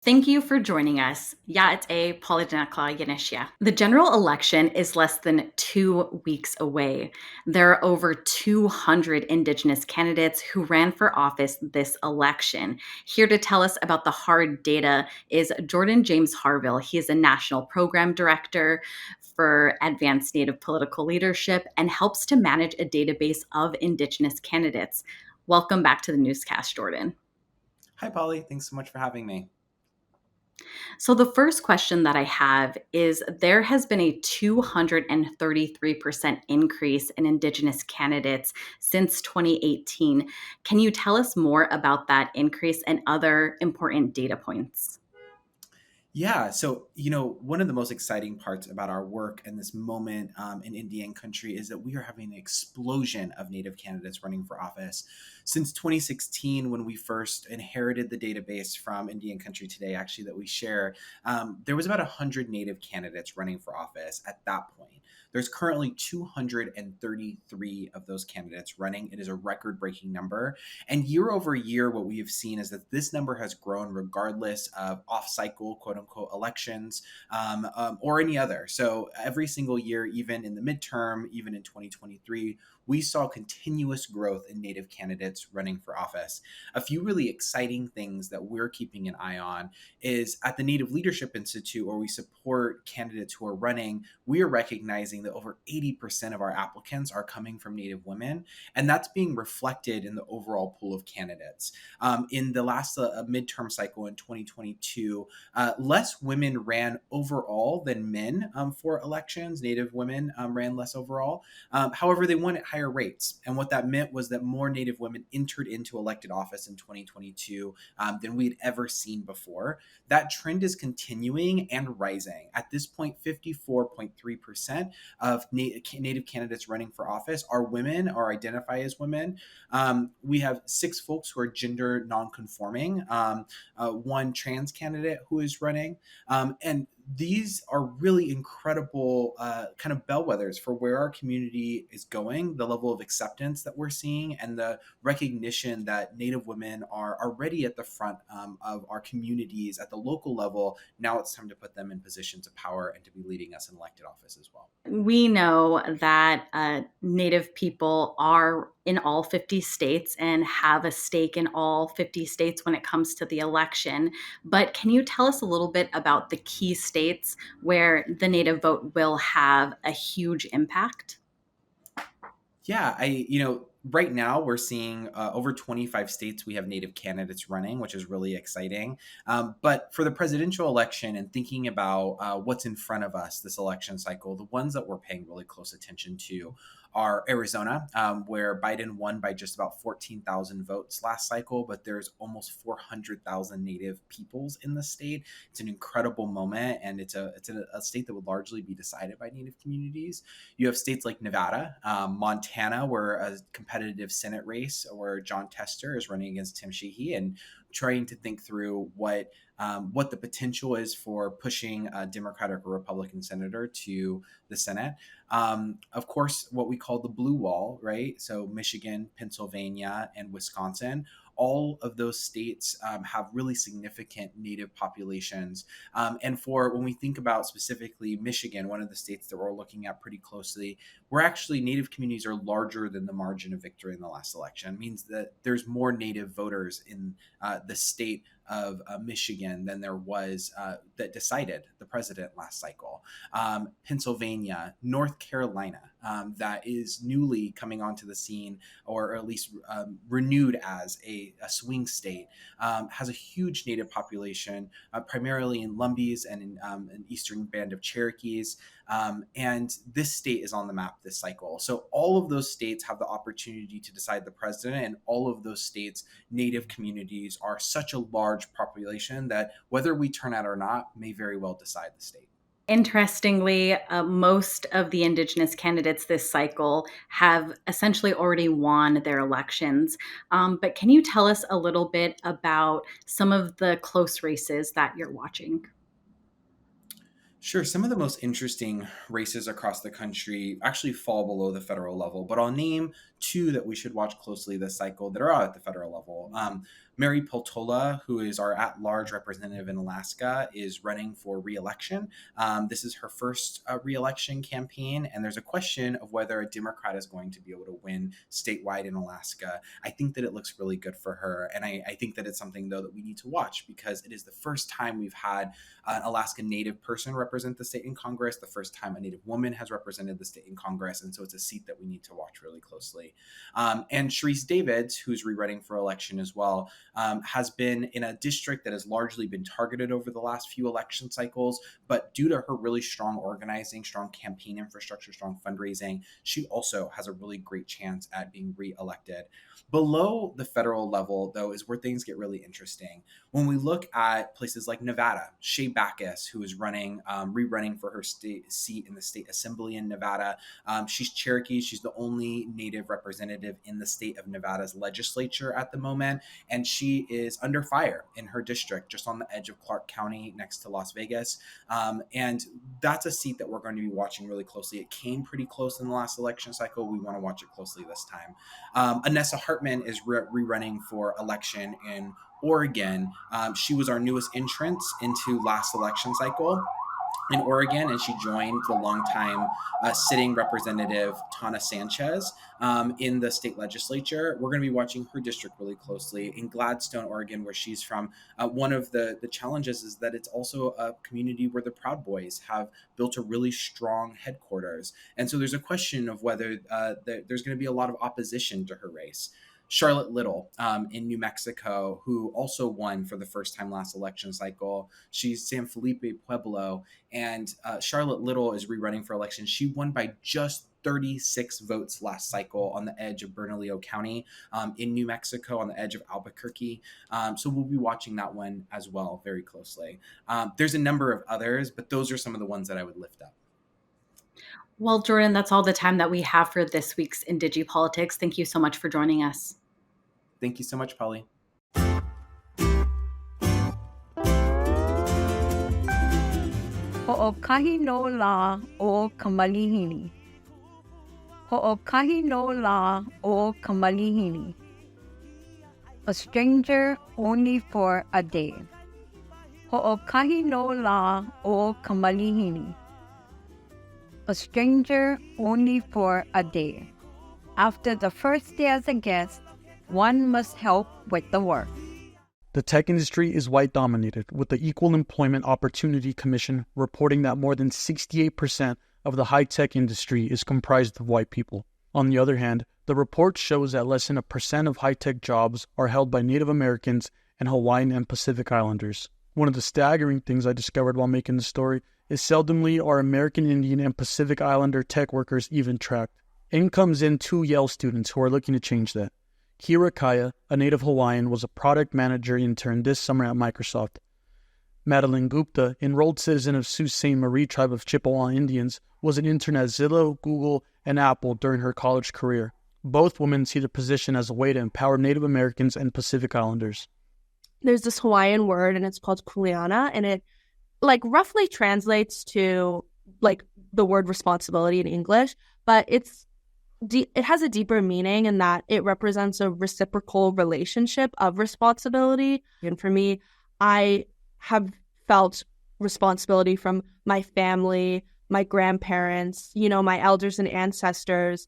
Thank you for joining us. Ya'a Pauly Denetclaw Yanishya. The general election is less than 2 weeks away. There are over 200 Indigenous candidates who ran for office this election. Here to tell us about the hard data is Jordan James Harvill. He is a national program director for Advanced Native Political Leadership and helps to manage a database of Indigenous candidates. Welcome back to the newscast, Jordan. Hi, Polly. Thanks so much for having me. So, the first question that I have is there has been a 233% increase in Indigenous candidates since 2018. Can you tell us more about that increase and other important data points? Yeah, one of the most exciting parts about our work and this moment in Indian country is that we are having an explosion of Native candidates running for office. Since 2016, when we first inherited the database from Indian Country Today, actually, that we share, there was about 100 Native candidates running for office at that point. There's currently 233 of those candidates running. It is a record breaking number. And year over year, what we have seen is that this number has grown regardless of off cycle, quote unquote, elections or any other. So every single year, even in the midterm, even in 2023, we saw continuous growth in Native candidates running for office. A few really exciting things that we're keeping an eye on is at the Native Leadership Institute, where we support candidates who are running, we are recognizing that over 80% of our applicants are coming from Native women. And that's being reflected in the overall pool of candidates. In the last midterm cycle in 2022, less women ran overall than men for elections. Native women ran less overall. However, they won at higher rates. And what that meant was that more Native women entered into elected office in 2022 than we had ever seen before. That trend is continuing and rising. At this point, 54.3% of Native candidates running for office are women or identify as women. We have 6 folks who are gender nonconforming, one trans candidate who is running, and these are really incredible kind of bellwethers for where our community is going, the level of acceptance that we're seeing, and the recognition that Native women are already at the front of our communities at the local level. Now it's time to put them in positions of power and to be leading us in elected office as well. We know that Native people are in all 50 states and have a stake in all 50 states when it comes to the election. But can you tell us a little bit about the key states where the Native vote will have a huge impact? Yeah, right now we're seeing over 25 states we have Native candidates running, which is really exciting. But for the presidential election and thinking about what's in front of us this election cycle, the ones that we're paying really close attention to are Arizona, where Biden won by just about 14,000 votes last cycle, but there's almost 400,000 Native peoples in the state. It's an incredible moment, and it's a state that would largely be decided by Native communities. You have states like Nevada, Montana, where a competitive Senate race where John Tester is running against Tim Sheehy and trying to think through what the potential is for pushing a Democratic or Republican senator to the Senate. Of course, what we call the blue wall, right? So Michigan, Pennsylvania, and Wisconsin. All of those states have really significant Native populations. And for when we think about specifically Michigan, one of the states that we're looking at pretty closely, we're actually Native communities are larger than the margin of victory in the last election. It means that there's more Native voters in the state of Michigan than there was that decided the president last cycle. Pennsylvania, North Carolina, that is newly coming onto the scene, or at least renewed as a swing state, has a huge Native population, primarily in Lumbees and in an eastern band of Cherokees. And this state is on the map this cycle. So all of those states have the opportunity to decide the president, and all of those states, Native communities are such a large population that whether we turn out or not may very well decide the state. Interestingly, most of the Indigenous candidates this cycle have essentially already won their elections. But can you tell us a little bit about some of the close races that you're watching? Sure. Some of the most interesting races across the country actually fall below the federal level, but I'll name 2 that we should watch closely this cycle that are out at the federal level. Mary Peltola, who is our at-large representative in Alaska, is running for re-election. This is her first re-election campaign, and there's a question of whether a Democrat is going to be able to win statewide in Alaska. I think that it looks really good for her, and I think that it's something, though, that we need to watch because it is the first time we've had an Alaska Native person represent the state in Congress, the first time a Native woman has represented the state in Congress, and so it's a seat that we need to watch really closely. And Sharice Davids, who's re-running for election as well, has been in a district that has largely been targeted over the last few election cycles, but due to her really strong organizing, strong campaign infrastructure, strong fundraising, she also has a really great chance at being re-elected. Below the federal level, though, is where things get really interesting. When we look at places like Nevada, Shea Backus, who is rerunning for her state seat in the state assembly in Nevada. She's Cherokee. She's the only Native representative in the state of Nevada's legislature at the moment, and she is under fire in her district, just on the edge of Clark County next to Las Vegas. And that's a seat that we're going to be watching really closely. It came pretty close in the last election cycle. We want to watch it closely this time. Anessa Hartman is rerunning for election in Oregon. She was our newest entrant into last election cycle in Oregon, and she joined the longtime sitting representative Tana Sanchez in the state legislature. We're going to be watching her district really closely. In Gladstone, Oregon, where she's from, one of the challenges is that it's also a community where the Proud Boys have built a really strong headquarters. And so there's a question of whether there's going to be a lot of opposition to her race. Charlotte Little in New Mexico, who also won for the first time last election cycle. She's San Felipe Pueblo, and Charlotte Little is rerunning for election. She won by just 36 votes last cycle on the edge of Bernalillo County in New Mexico, on the edge of Albuquerque. So we'll be watching that one as well very closely. There's a number of others, but those are some of the ones that I would lift up. Well, Jordan, that's all the time that we have for this week's IndigiPolitics. Thank you so much for joining us. Thank you so much, Pauly. Ho'okahi no la o Kamalihini. Ho'okahi no la o Kamalihini. A stranger only for a day. Ho'okahi no la o Kamalihini. A stranger only for a day. After the first day as a guest, one must help with the work. The tech industry is white-dominated, with the Equal Employment Opportunity Commission reporting that more than 68% of the high-tech industry is comprised of white people. On the other hand, the report shows that less than 1% of high-tech jobs are held by Native Americans and Hawaiian and Pacific Islanders. One of the staggering things I discovered while making the story is seldomly are American Indian and Pacific Islander tech workers even tracked. In comes in 2 Yale students who are looking to change that. Kira Kaya, a native Hawaiian, was a product manager intern this summer at Microsoft. Madeline Gupta, enrolled citizen of Sault Ste. Marie tribe of Chippewa Indians, was an intern at Zillow, Google, and Apple during her college career. Both women see the position as a way to empower Native Americans and Pacific Islanders. There's this Hawaiian word, and it's called kuleana, and it roughly translates to the word responsibility in English, but it has a deeper meaning in that it represents a reciprocal relationship of responsibility. And for me, I have felt responsibility from my family, my grandparents, my elders and ancestors.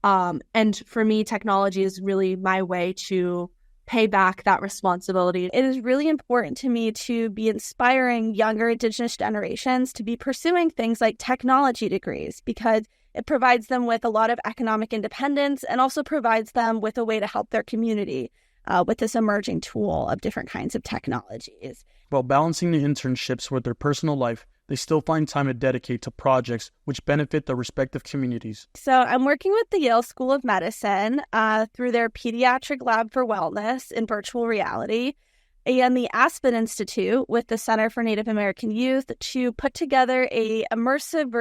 And for me, technology is really my way to pay back that responsibility. It is really important to me to be inspiring younger Indigenous generations to be pursuing things like technology degrees, because it provides them with a lot of economic independence and also provides them with a way to help their community with this emerging tool of different kinds of technologies. While balancing the internships with their personal life, they still find time to dedicate to projects which benefit their respective communities. So I'm working with the Yale School of Medicine through their Pediatric Lab for Wellness in virtual reality, and the Aspen Institute with the Center for Native American Youth to put together a immersive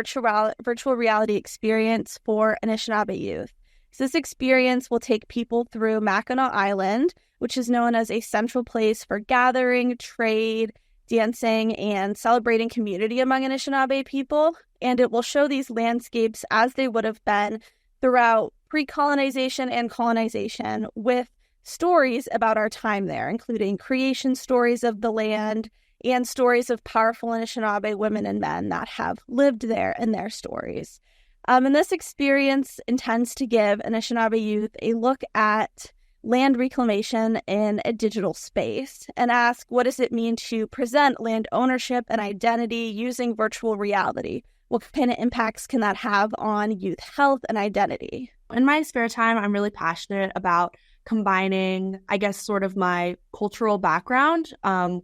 virtual reality experience for Anishinaabe youth. So this experience will take people through Mackinac Island, which is known as a central place for gathering, trade, dancing, and celebrating community among Anishinaabe people. And it will show these landscapes as they would have been throughout pre-colonization and colonization, with stories about our time there, including creation stories of the land and stories of powerful Anishinaabe women and men that have lived there and their stories. And this experience intends to give Anishinaabe youth a look at land reclamation in a digital space and ask, what does it mean to present land ownership and identity using virtual reality? What kind of impacts can that have on youth health and identity? In my spare time, I'm really passionate about combining, I guess, sort of my cultural background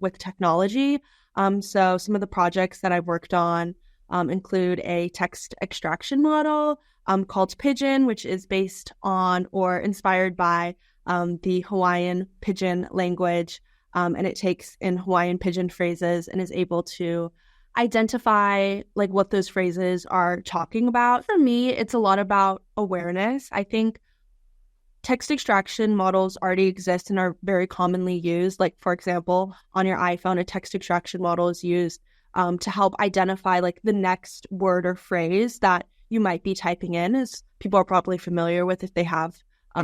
with technology. So some of the projects that I've worked on include a text extraction model called Pidgin, which is based on or inspired by the Hawaiian Pidgin language. And it takes in Hawaiian Pidgin phrases and is able to identify like what those phrases are talking about. For me, it's a lot about awareness. I think text extraction models already exist and are very commonly used. Like, for example, on your iPhone, a text extraction model is used to help identify like the next word or phrase that you might be typing in, as people are probably familiar with if they have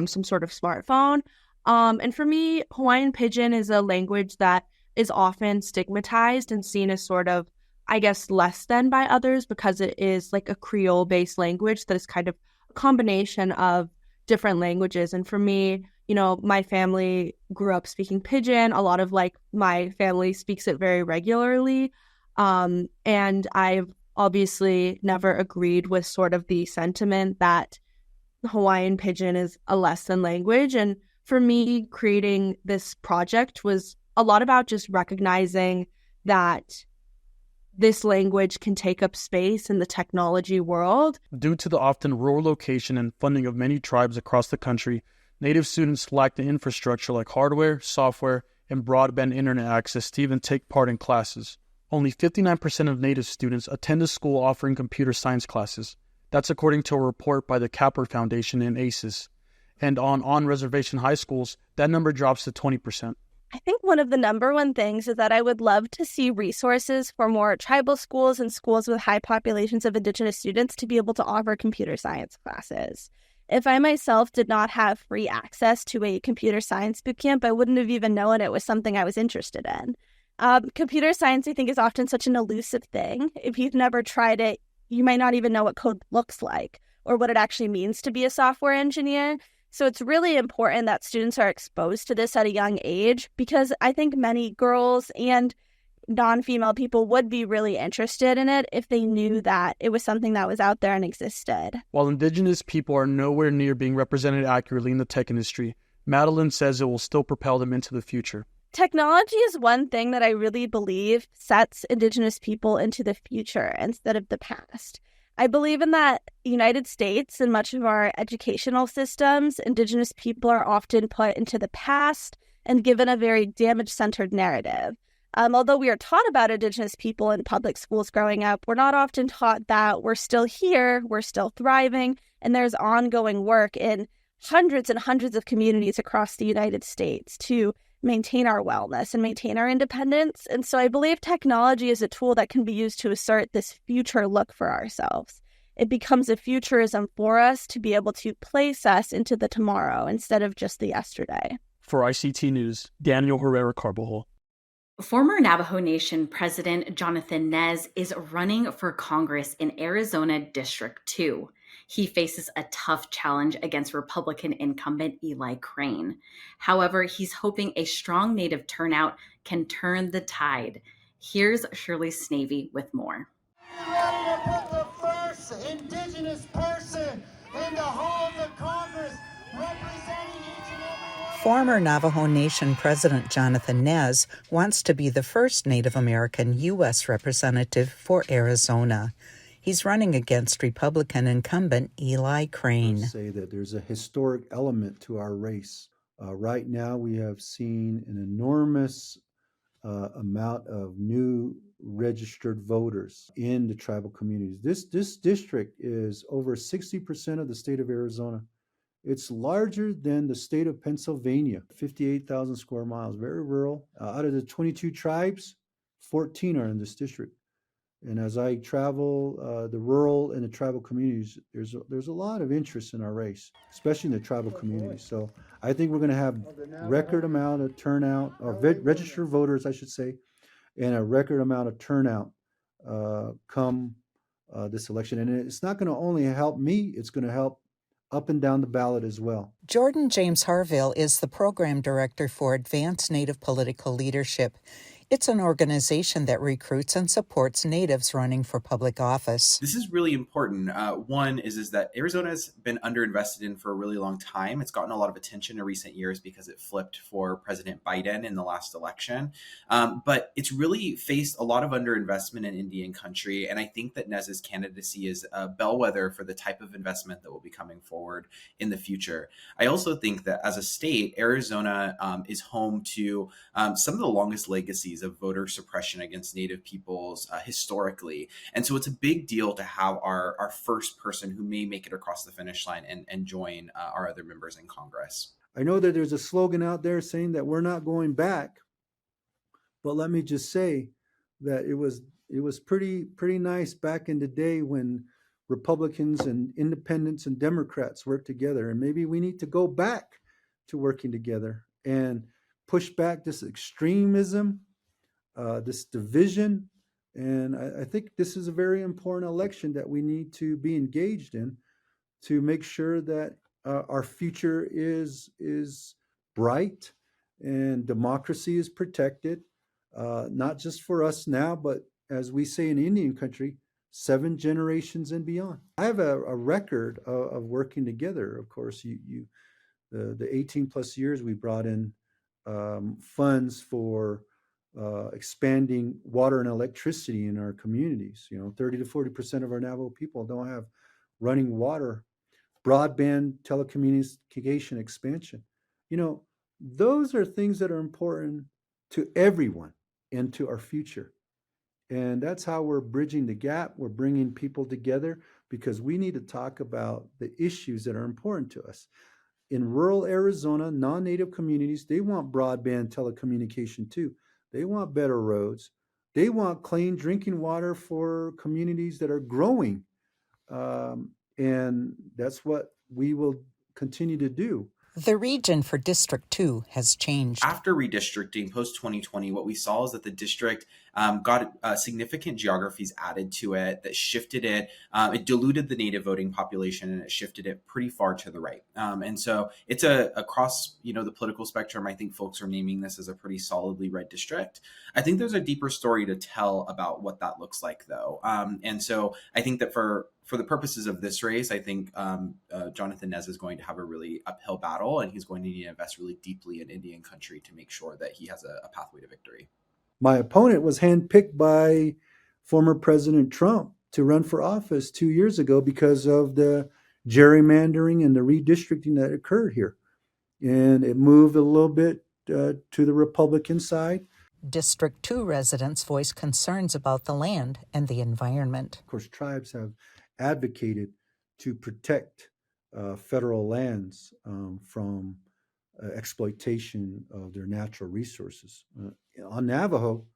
some sort of smartphone. And for me, Hawaiian Pidgin is a language that is often stigmatized and seen as sort of, I guess, less than by others because it is like a Creole-based language that is kind of a combination of different languages. And for me, you know, my family grew up speaking Pidgin. A lot of like my family speaks it very regularly. And I've obviously never agreed with sort of the sentiment that Hawaiian Pidgin is a less than language. And for me, creating this project was a lot about just recognizing that this language can take up space in the technology world. Due to the often rural location and funding of many tribes across the country, Native students lack the infrastructure like hardware, software, and broadband internet access to even take part in classes. Only 59% of Native students attend a school offering computer science classes. That's according to a report by the Capper Foundation and ACES. And on reservation high schools, that number drops to 20%. I think one of the number one things is that I would love to see resources for more tribal schools and schools with high populations of Indigenous students to be able to offer computer science classes. If I myself did not have free access to a computer science bootcamp, I wouldn't have even known it was something I was interested in. Computer science, I think, is often such an elusive thing. If you've never tried it, you might not even know what code looks like or what it actually means to be a software engineer. So it's really important that students are exposed to this at a young age because I think many girls and non-female people would be really interested in it if they knew that it was something that was out there and existed. While Indigenous people are nowhere near being represented accurately in the tech industry, Madeline says it will still propel them into the future. Technology is one thing that I really believe sets Indigenous people into the future instead of the past. I believe in that United States and much of our educational systems, Indigenous people are often put into the past and given a very damage-centered narrative. Although we are taught about Indigenous people in public schools growing up, we're not often taught that we're still here, we're still thriving, and there's ongoing work in hundreds and hundreds of communities across the United States to maintain our wellness and maintain our independence. And so I believe technology is a tool that can be used to assert this future look for ourselves. It becomes a futurism for us to be able to place us into the tomorrow instead of just the yesterday. For ICT News, Daniel Herrera Carbajal. Former Navajo Nation President Jonathan Nez is running for Congress in Arizona District 2. He faces a tough challenge against Republican incumbent Eli Crane. However, he's hoping a strong Native turnout can turn the tide. Here's Shirley Snave with more. Are you ready to put the first Indigenous person in the halls of Congress representing each and every one? Former Navajo Nation President Jonathan Nez wants to be the first Native American U.S. representative for Arizona. He's running against Republican incumbent Eli Crane. Say that there's a historic element to our race. Right now, we have seen an enormous amount of new registered voters in the tribal communities. This district is over 60% of the state of Arizona. It's larger than the state of Pennsylvania, 58,000 square miles, very rural. Out of the 22 tribes, 14 are in this district. And as I travel the rural and the tribal communities, there's a lot of interest in our race, especially in the tribal communities. So I think we're going to have record amount of turnout, or registered voters, I should say, and a record amount of turnout come this election. And it's not going to only help me; it's going to help up and down the ballot as well. Jordan James Harvill is the program director for Advanced Native Political Leadership. It's an organization that recruits and supports Natives running for public office. This is really important. One is that Arizona has been underinvested in for a really long time. It's gotten a lot of attention in recent years because it flipped for President Biden in the last election. But it's really faced a lot of underinvestment in Indian country. And I think that Nez's candidacy is a bellwether for the type of investment that will be coming forward in the future. I also think that as a state, Arizona is home to some of the longest legacies of voter suppression against Native peoples historically. And so it's a big deal to have our first person who may make it across the finish line and join our other members in Congress. I know that there's a slogan out there saying that we're not going back, but let me just say that it was pretty nice back in the day when Republicans and independents and Democrats worked together, and maybe we need to go back to working together and push back this extremism, this division. And I think this is a very important election that we need to be engaged in to make sure that our future is bright and democracy is protected, not just for us now, but as we say in Indian country, 7 generations and beyond. I have a record of working together. Of course, the 18 plus years we brought in funds for expanding water and electricity in our communities. 30 to 40% of our Navajo people don't have running water. Broadband telecommunication expansion. Those are things that are important to everyone and to our future. And that's how we're bridging the gap. We're bringing people together because we need to talk about the issues that are important to us. In rural Arizona, non-native communities, they want broadband telecommunication too. They want better roads. They want clean drinking water for communities that are growing. And that's what we will continue to do. The region for District 2 has changed. After redistricting post-2020, what we saw is that the district got significant geographies added to it that shifted it. It diluted the Native voting population and it shifted it pretty far to the right. And so it's across the political spectrum. I think folks are naming this as a pretty solidly red district. I think there's a deeper story to tell about what that looks like, though. And so I think that for the purposes of this race, I think Jonathan Nez is going to have a really uphill battle, and he's going to need to invest really deeply in Indian country to make sure that he has a pathway to victory. My opponent was handpicked by former President Trump to run for office 2 years ago because of the gerrymandering and the redistricting that occurred here. And it moved a little bit to the Republican side. District 2 residents voice concerns about the land and the environment. Of course, tribes have advocated to protect federal lands from exploitation of their natural resources. On Navajo,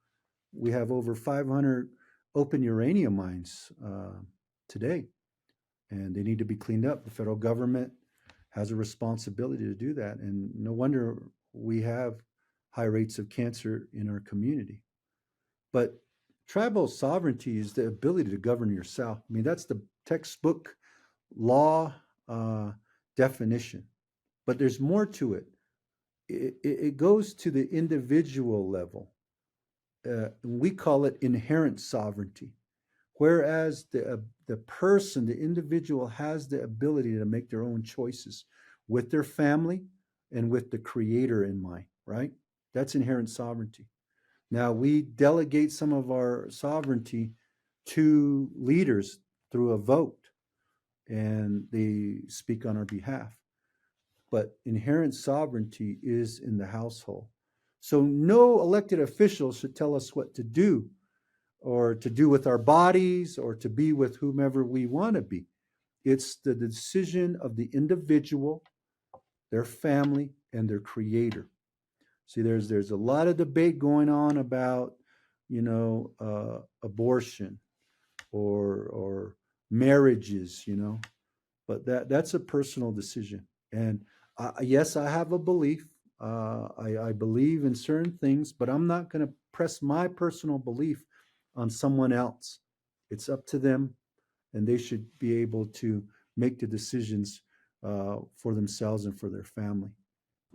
we have over 500 open uranium mines today, and they need to be cleaned up. The federal government has a responsibility to do that, and no wonder we have high rates of cancer in our community. But tribal sovereignty is the ability to govern yourself. I mean, that's the textbook law definition, but there's more to it. It goes to the individual level. We call it inherent sovereignty, whereas the person, the individual, has the ability to make their own choices with their family and with the creator in mind, right? That's inherent sovereignty. Now, we delegate some of our sovereignty to leaders through a vote, and they speak on our behalf. But inherent sovereignty is in the household. So no elected official should tell us what to do, or to do with our bodies, or to be with whomever we want to be. It's the decision of the individual, their family, and their creator. See, there's a lot of debate going on about, abortion, or marriages, but that's a personal decision. And yes, I have a belief. I believe in certain things, but I'm not going to press my personal belief on someone else. It's up to them, and they should be able to make the decisions for themselves and for their family.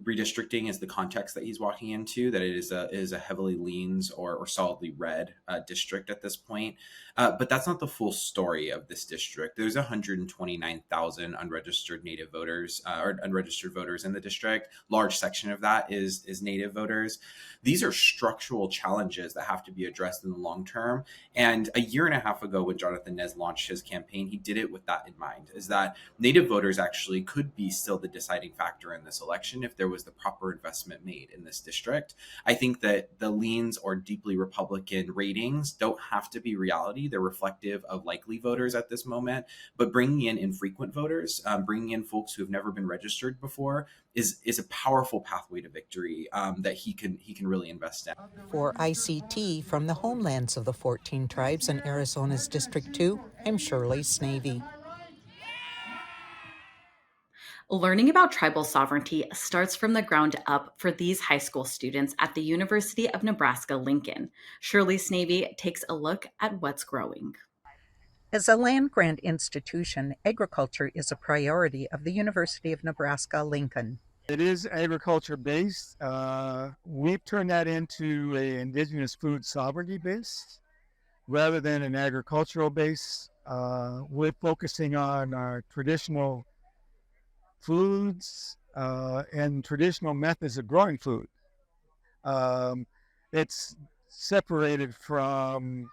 Redistricting is the context that he's walking into, that it is a heavily leans or solidly red district at this point. But that's not the full story of this district. There's 129,000 unregistered Native voters or unregistered voters in the district. Large section of that is Native voters. These are structural challenges that have to be addressed in the long term. And a year and a half ago, when Jonathan Nez launched his campaign, he did it with that in mind, is that Native voters actually could be still the deciding factor in this election if there was the proper investment made in this district. I think that the leans or deeply Republican ratings don't have to be reality. They're reflective of likely voters at this moment, but bringing in infrequent voters, bringing in folks who have never been registered before is a powerful pathway to victory that he can really invest in. For ICT from the homelands of the 14 tribes in Arizona's District 2, I'm Shirley Snave. Learning about tribal sovereignty starts from the ground up for these high school students at the University of Nebraska-Lincoln. Shirley Snave takes a look at what's growing. As a land-grant institution, agriculture is a priority of the University of Nebraska-Lincoln. It is agriculture-based. We've turned that into an indigenous food sovereignty base rather than an agricultural base. We're focusing on our traditional foods and traditional methods of growing food. It's separated from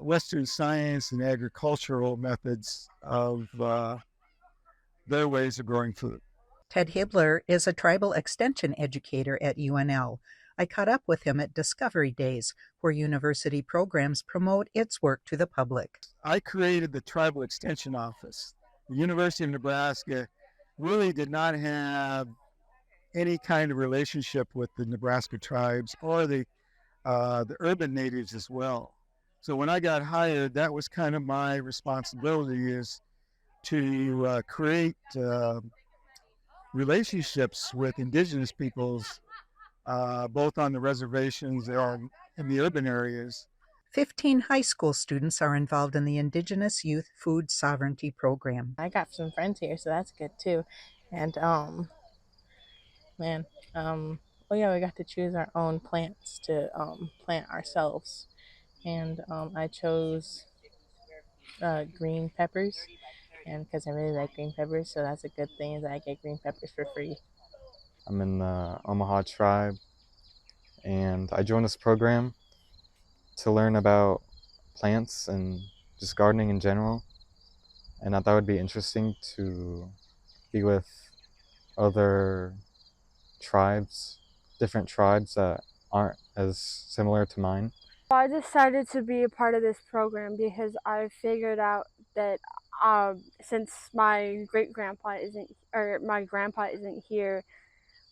Western science and agricultural methods of their ways of growing food. Ted Hibler is a tribal extension educator at UNL. I caught up with him at Discovery Days, where university programs promote its work to the public. I created the Tribal Extension Office. The University of Nebraska really did not have any kind of relationship with the Nebraska tribes or the urban natives as well. So when I got hired, that was kind of my responsibility, is to create relationships with indigenous peoples, both on the reservations or in the urban areas. 15 high school students are involved in the Indigenous Youth Food Sovereignty Program. I got some friends here, so that's good too. And we got to choose our own plants to plant ourselves. And I chose green peppers, and because I really like green peppers, so that's a good thing, is that I get green peppers for free. I'm in the Omaha tribe, and I joined this program to learn about plants and just gardening in general. And I thought it would be interesting to be with other tribes, different tribes that aren't as similar to mine. I decided to be a part of this program because I figured out that since my grandpa isn't here,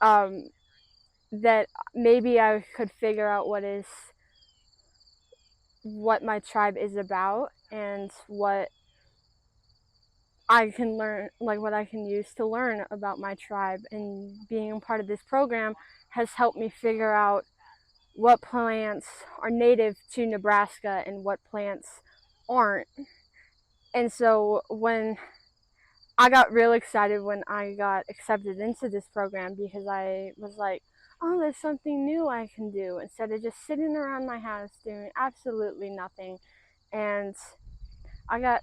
that maybe I could figure out what my tribe is about and what I can learn, like what I can use to learn about my tribe. And being a part of this program has helped me figure out what plants are native to Nebraska and what plants aren't. And so when I got real excited when I got accepted into this program, because I was like, oh, there's something new I can do instead of just sitting around my house doing absolutely nothing. And I got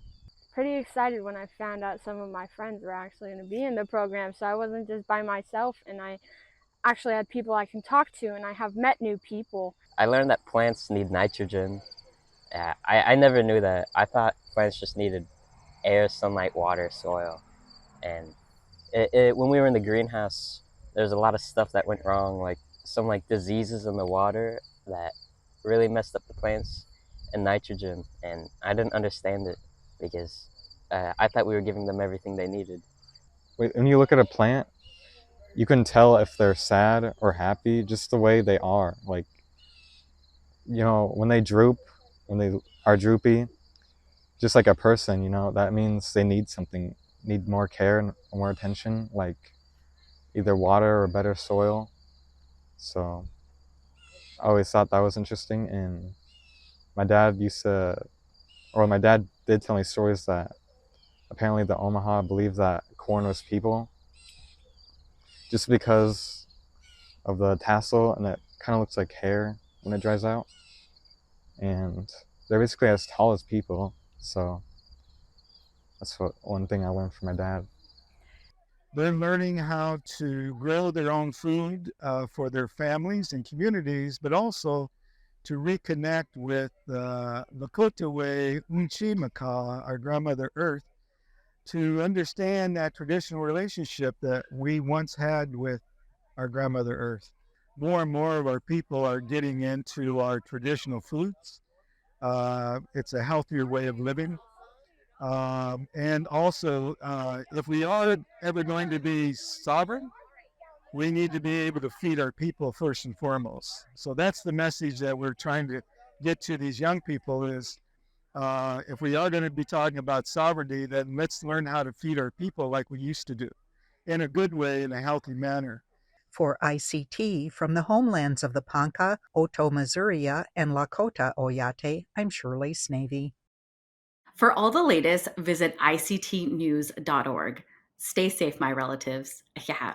pretty excited when I found out some of my friends were actually going to be in the program, so I wasn't just by myself, and I actually had people I can talk to, and I have met new people. I learned that plants need nitrogen. I never knew that. I thought plants just needed air, sunlight, water, soil. And when we were in the greenhouse, there's a lot of stuff that went wrong, like some diseases in the water that really messed up the plants, and nitrogen. And I didn't understand it because I thought we were giving them everything they needed. When you look at a plant, you can tell if they're sad or happy just the way they are. Like, when they droop, when they are droopy, just like a person, that means they need something, need more care and more attention, like either water or better soil. So I always thought that was interesting. And my dad my dad did tell me stories that apparently the Omaha believed that corn was people just because of the tassel, and it kind of looks like hair when it dries out. And they're basically as tall as people. So that's one thing I learned from my dad. They're learning how to grow their own food for their families and communities, but also to reconnect with Lakotaway Unchimaka, our grandmother Earth, to understand that traditional relationship that we once had with our grandmother Earth. More and more of our people are getting into our traditional foods. It's a healthier way of living. And also, if we are ever going to be sovereign, we need to be able to feed our people first and foremost. So that's the message that we're trying to get to these young people is, if we are going to be talking about sovereignty, then let's learn how to feed our people like we used to do, in a good way, in a healthy manner. For ICT from the homelands of the Ponca, Oto Missouri, and Lakota Oyate, I'm Shirley Snave. For all the latest, visit ictnews.org. Stay safe, my relatives. Yeah.